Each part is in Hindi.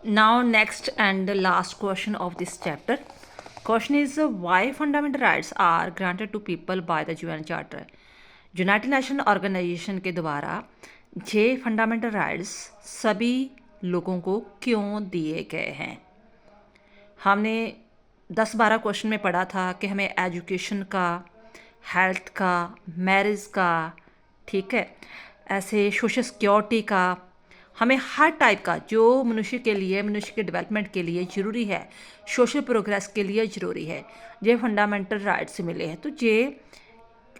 Now next and the last question of this chapter. Question is why fundamental rights are granted to people by the UN Charter. United Nation Organisation के द्वारा ये फंडामेंटल राइट्स सभी लोगों को क्यों दिए गए हैं। हमने 10-12 क्वेश्चन में पढ़ा था कि हमें एजुकेशन का, हेल्थ का, मैरिज का, ठीक है, ऐसे सोशल सिक्योरिटी का, हमें हर टाइप का जो मनुष्य के लिए, मनुष्य के डेवलपमेंट के लिए ज़रूरी है, सोशल प्रोग्रेस के लिए ज़रूरी है, ये फंडामेंटल राइट्स मिले हैं। तो ये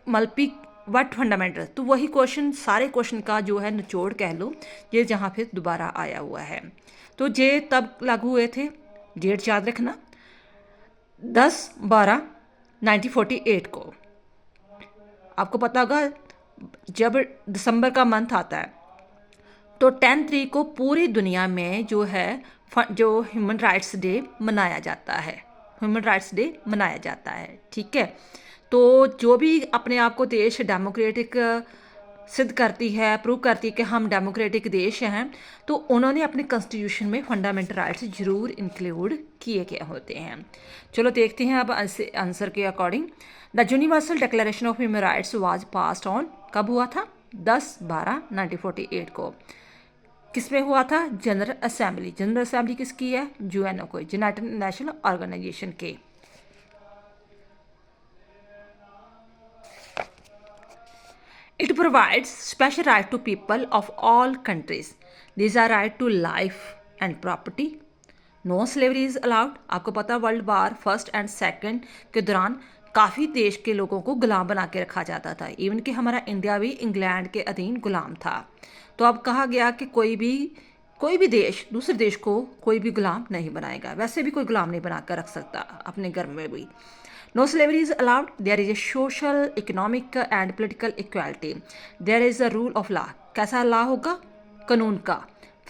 मल्टी वट फंडामेंटल, तो वही क्वेश्चन, सारे क्वेश्चन का जो है निचोड़ कह लो, ये जहाँ फिर दोबारा आया हुआ है। तो ये तब लागू हुए थे, डेट याद रखना, 10/12/1948 को। आपको पता होगा जब दिसंबर का मंथ आता है तो 10 तारीख को पूरी दुनिया में जो है जो ह्यूमन राइट्स डे मनाया जाता है, ह्यूमन राइट्स डे मनाया जाता है, ठीक है। तो जो भी अपने आप को देश डेमोक्रेटिक सिद्ध करती है, प्रूव करती है कि हम डेमोक्रेटिक देश हैं, तो उन्होंने अपने कॉन्स्टिट्यूशन में फंडामेंटल राइट्स जरूर इंक्लूड किए गए होते हैं। चलो देखते हैं अब आंसर के according. The universal declaration of human rights was passed on, कब हुआ था? 10/12/1948 को। किसमें हुआ था? General assembly. जनरल असेंबली किसकी है? यूएनओ को, यूनाइटेड नेशन ऑर्गेनाइजेशन के। It provides special right to people of all countries. These are right to life and property. No slavery is allowed. आपको पता world war first and second के दौरान काफ़ी देश के लोगों को गुलाम बना के रखा जाता था। इवन कि हमारा इंडिया भी इंग्लैंड के अधीन गुलाम था। तो अब कहा गया कि कोई भी देश दूसरे देश को कोई भी गुलाम नहीं बनाएगा। वैसे भी कोई गुलाम नहीं बना कर रख सकता अपने घर में भी। No slavery is allowed. There is a social, economic and political equality. There is a rule of law. कैसा law होगा? कानून का।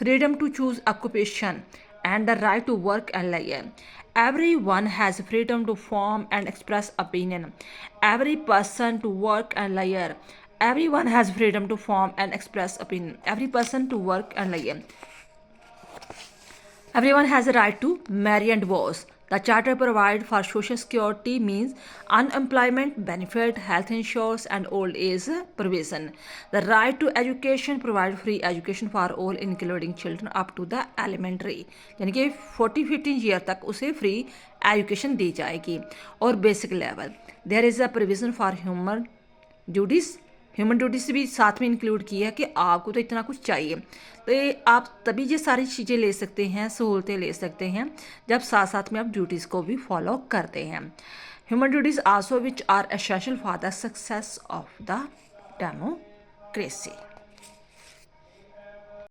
Freedom to choose occupation and the right to work and live. Everyone has freedom to form and express opinion. Every person to work and live. Everyone has freedom to form and express opinion. Every person to work and live. Everyone has a right to marry and divorce. The Charter provides for social security means unemployment benefit, health insurance and old age provision. The right to education provides free education for all including children up to the elementary. यानी कि 40-15 ईयर तक उसे फ्री एजुकेशन दी जाएगी। और basic level there is a provision for human duties. Human duties भी साथ में इंक्लूड की है कि आपको तो इतना कुछ चाहिए, तो ये आप तभी ये सारी चीज़ें ले सकते हैं, सहूलतें ले सकते हैं, जब साथ साथ में आप ड्यूटीज़ को भी फॉलो करते हैं। Human duties also which are essential for the success of the democracy.